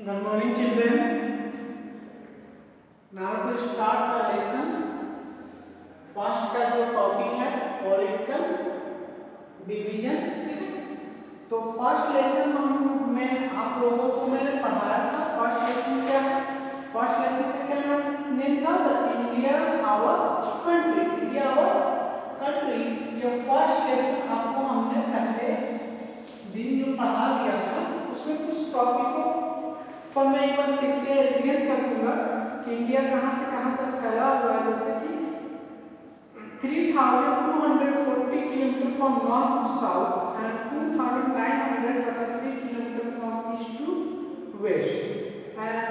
Good morning, children. Now to start the lesson. First का जो topic है political division, ठीक है। तो फर्स्ट लेसन हम में आप लोगों को मैंने पढ़ाया था। फर्स्ट लेसन क्या है? फर्स्ट लेसन का क्या नेम था? India our country. India our country. जो फर्स्ट लेसन आपको हमने पहले दिन जो पढ़ा दिया था उसमें कुछ टॉपिकों पर मैं एक बार फिर से रिवीजन कर दूंगा कि इंडिया कहाँ से कहाँ तक फैला हुआ है। जैसे कि 3240 kilometre from north to south and 2933 kilometre from east to west. And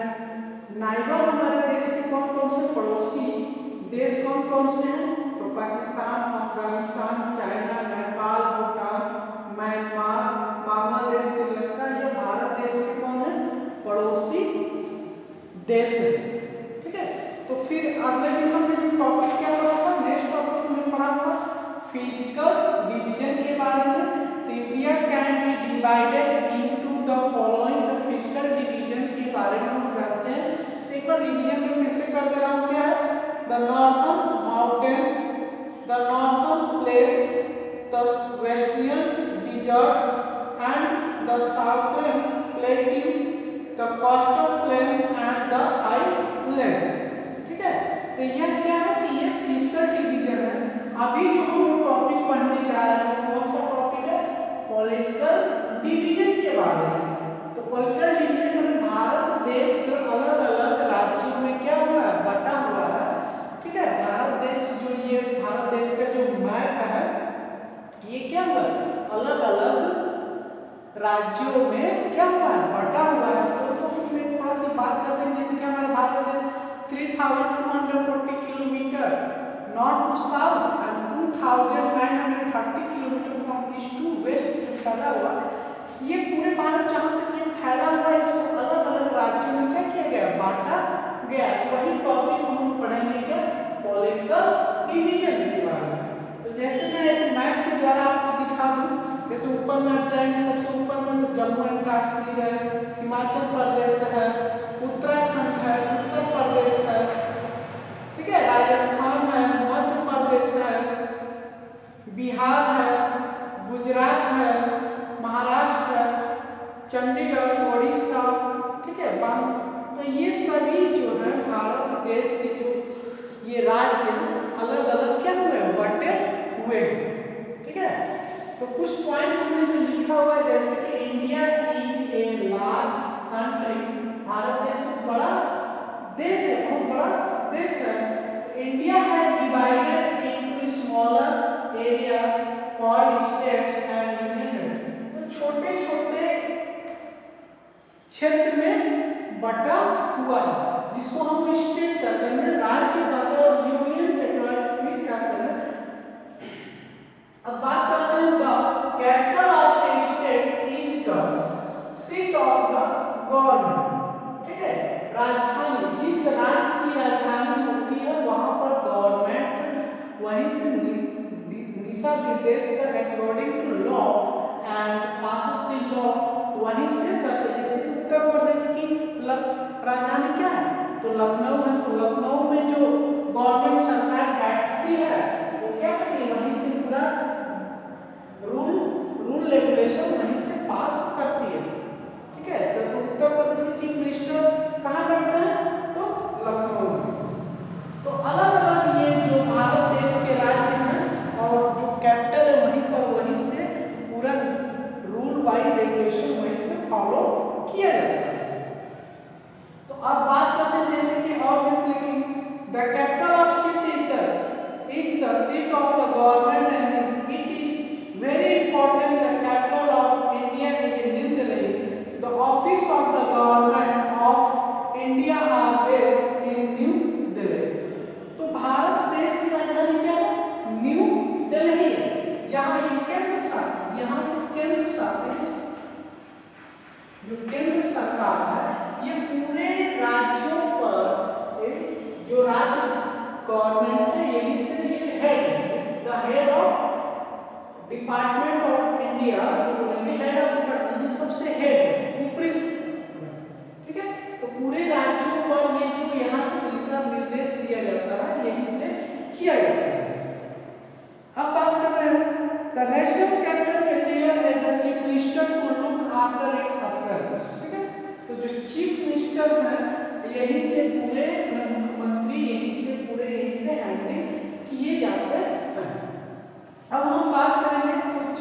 neighbour हमारे देश के कौन कौन से पड़ोसी देश कौन कौन से हैं? तो पाकिस्तान, अफगानिस्तान, चाइना, नेपाल, भूटान, म्यांमार, बांग्लादेश, श्रीलंका, ये भारत देश के कौन है? पड़ोसी देश है, ठीक है। तो फिर अगले दिन हमने जो टॉपिक क्या पढ़ा था, नेक्स्ट टॉपिक हमने पढ़ा था फिजिकल डिवीजन के बारे में। तो India can be divided into the following. The physical division के बारे में हम जानते हैं। एक बार रिवीजन में फिर से कर दे रहा हूँ। क्या है? The northern mountains, the northern plains, the western desert and the southern plateau, the coastal plains and the highland, ठीक है। तो यह क्या है कि ये फिजिकल डिवीजन है। अभी जो हम टॉपिक पढ़ने जा रहे हैं कौन सा टॉपिक है? पॉलिटिकल डिवीजन के बारे में। तो पॉलिटिकल डिवीजन में भारत देश अलग अलग राज्यों में क्या हुआ है? बटा हुआ है, ठीक है। भारत देश जो ये भारत देश का जो मैप है ये क्या हुआ है? अलग अलग राज्यों में क्या हुआ है? बटा हुआ है। तो मैं थोड़ा सी बात करते हैं। जैसे कि हमारा भारत देश 3240 kilometre north to south and 2930 kilometre from east to west जो फैला हुआ, ये पूरे भारत जहां तक ये फैला हुआ इसको अलग अलग राज्यों में क्या किया गया? बांटा गया। वही टॉपिक हम पढ़ेंगे क्या? पॉलिटिकल डिवीजन के बारे में। तो जैसे मैं एक मैप के द्वारा आपको दिखा दूं, जैसे ऊपर में आप जाएंगे, सबसे ऊपर में तो जम्मू एंड कश्मीर है, हिमाचल प्रदेश है, उत्तराखंड है, उत्तर प्रदेश है, ठीक है, राजस्थान है, मध्य प्रदेश है, बिहार है, गुजरात है, महाराष्ट्र है, चंडीगढ़, उड़ीसा, ठीक है, तो ये सभी जो है भारत देश के जो ये राज्य अलग अलग क्या हुए? बटे हुए, ठीक है। तो कुछ पॉइंट हमने जो लिखा हुआ है, जैसे कि India is a large country. Bharat देश एक बड़ा देश है, बहुत बड़ा देश है। तो इंडिया है divided into smaller area called states and union. तो छोटे छोटे क्षेत्र में बटा हुआ है जिसको हम स्टेट कहते हैं, राज्य कहते हैं और यूनियन टेरिटरी कहते हैं। अब बात करते हैं the capital of A state is the seat of the government, ठीक है। राजधानी, जिस राज्य की राजधानी होती है वहां पर गवर्नमेंट वहीं से दिशा निर्देश कर according to law and passes the law वहीं से करते। जैसे उत्तर प्रदेश की राजधानी क्या है? तो लखनऊ है। तो लखनऊ में जो गवर्नमेंट सरकार बैठती है वो क्या करती है? वहीं से पूरा रूल रेगुलेशन वहीं से पास करती है, ठीक है। तो उत्तर प्रदेश के चीफ मिनिस्टर कहाँ बैठते हैं? तो लखनऊ में। तो अलग अलग ये जो भारत देश के राज्य हैं और जो कैपिटल है वहीं पर वहीं से पूरा रूल बाय रेगुलेशन वहीं से फॉलो किया जाता है। तो अब बात करते हैं जैसे कि और the capital of city is the seat of the government and it is very important. The capital of India is New Delhi. The office of the government of India are based in New Delhi. तो भारत देश की राजधानी क्या है? New Delhi, जहां केंद्र शासित, यहां से केंद्र शासित जो केंद्र सरकार है ये पूरे राज्यों पर जो राज्य गवर्नमेंट है यही से ये head, the head of department of India जो बोलेंगे हेड ऑफ डिपार्टमेंट, ये सबसे हेड है ऊपरी, ठीक है। आफ्टर इट अफरेंस, ठीक है। तो जो चीफ मिनिस्टर है यही से पूरे मुख्यमंत्री यही से हैंडलिंग किए जाते हैं। अब हम बात करेंगे कुछ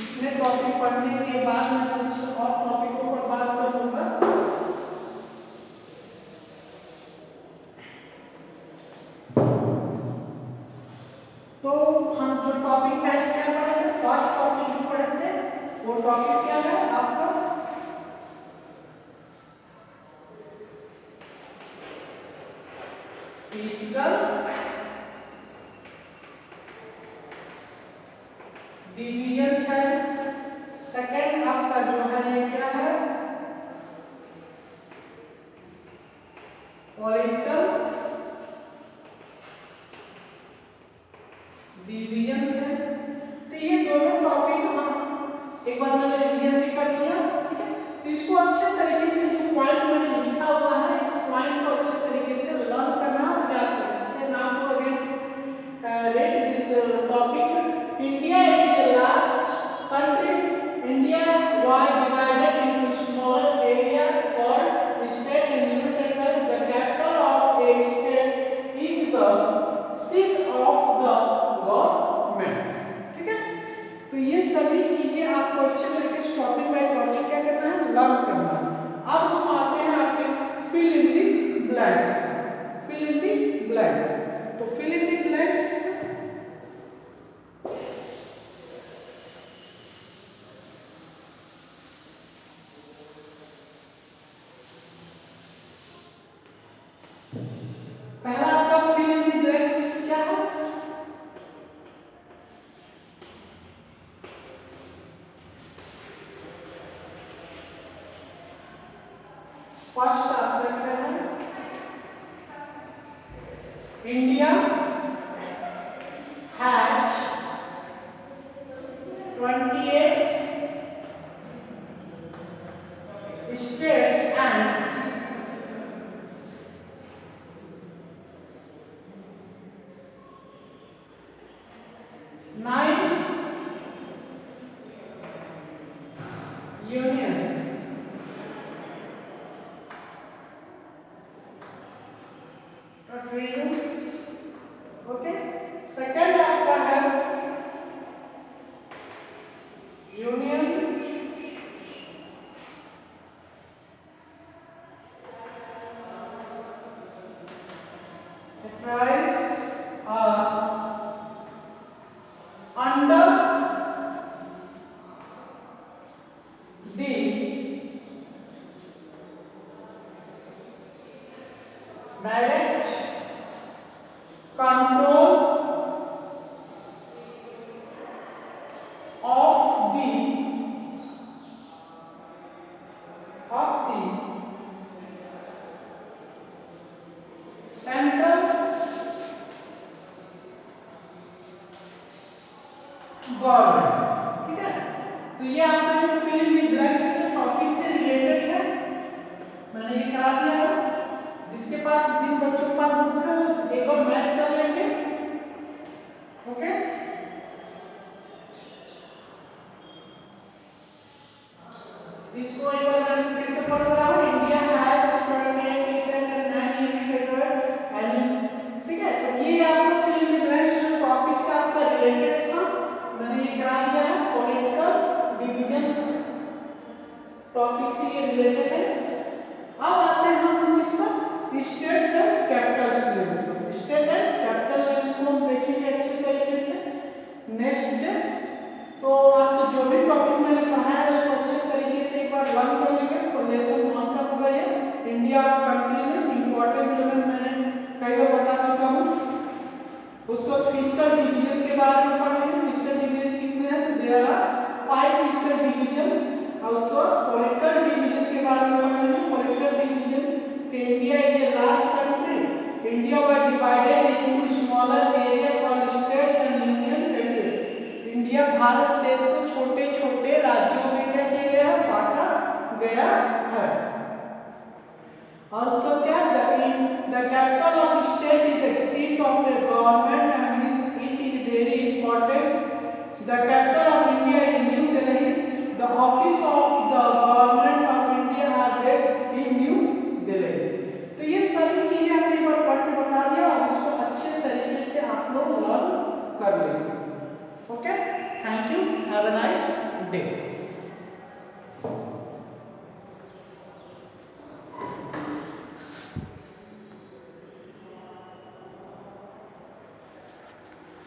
इतने टॉपिक पढ़ने के बाद मैं कुछ और टॉपिकों पर बात करूंगा। तो हम जो टॉपिक पहले क्या पढ़े थे, फर्स्ट टॉपिक जो पढ़े थे वो टॉपिक क्या है आपका, फिजिकल डिवीजन है। सेकंड आपका जो है ये क्या है, पॉलिटिकल डिवीजन है। तो ये दोनों टॉपिक हम एक बार मैंने रिवीजन भी कर लिया, ठीक है। तो इसको अच्छे तरीके से जो पॉइंट मैंने लिखा हुआ है इस पॉइंट को अच्छे तरीके से लर्न करना और याद करना। So now to again read this topic. India is a large country. India was divided into small area called state and union territory. The capital of a state is the seat of the government. ठीक है। तो ये सभी चीजें आपको अच्छे तरीके से टॉपिक बाय टॉपिक क्या करना है, लर्न करना है। अब हम आते हैं आपके fill in the blanks. Fill in the blanks, तो फिल इन दी ब्लैंक्स पहला आपका फिल इन दी ब्लैंक्स क्या है, फर्स्ट आपका क्या है, India has 28 states and 9 union territories। Okay, second आपका है union territories under the direct control of the central government, ठीक है। तो ये आपका जो फिल इन दी ब्लैंक्स है टॉपिक से रिलेटेड है, मैंने ये करा दिया है। जिसके पास जिन बच्चों के पास बुक है वो एक बार मैच कर लेंगे। ओके, इसको एक बार मैं फिर से पढ़ रहा हूँ। India has 28 state and 9 union territory and, ठीक है। तो ये आपको फिल इन दी ब्लैंक्स जो टॉपिक से आपका रिलेटेड था मैंने ये करा दिया है। पॉलिटिकल डिवीजंस टॉपिक से ये रिलेटेड है। अब आते हैं हम किस पर, states and Capitals level. State and capital levels को हम देखेंगे अच्छे तरीके से नेक्स्ट डे। तो आपको जो भी टॉपिक मैंने पढ़ाया है उसको अच्छे तरीके से एक बार लर्न कर लेंगे। तो लेसन 1 का पूरा ये इंडिया कंट्री में इंपॉर्टेंट जो है मैंने कई बार बता चुका हूँ। उसको फिजिकल डिवीजन के बारे में पढ़ेंगे। फिजिकल डिवीजन कितने हैं, तो देयर आर 5 फिजिकल डिवीजन। और उसको पॉलिटिकल डिवीजन के बारे में पढ़ेंगे। पॉलिटिकल डिवीजन कि India is a large country, India was divided into smaller area called states and union territory. India Bharat देश को छोटे छोटे राज्यों में क्या किया गया है, बांटा गया है। और उसका क्या, the capital of state is the seat of the government and it is very important. The capital of India is New Delhi, the office of the government of India are based in New Delhi. तो ये सभी चीजें हमने एक बार पढ़ के बता दिया और इसको अच्छे तरीके से आप लोग लर्न कर लेंगे। Okay, thank you, have a nice day.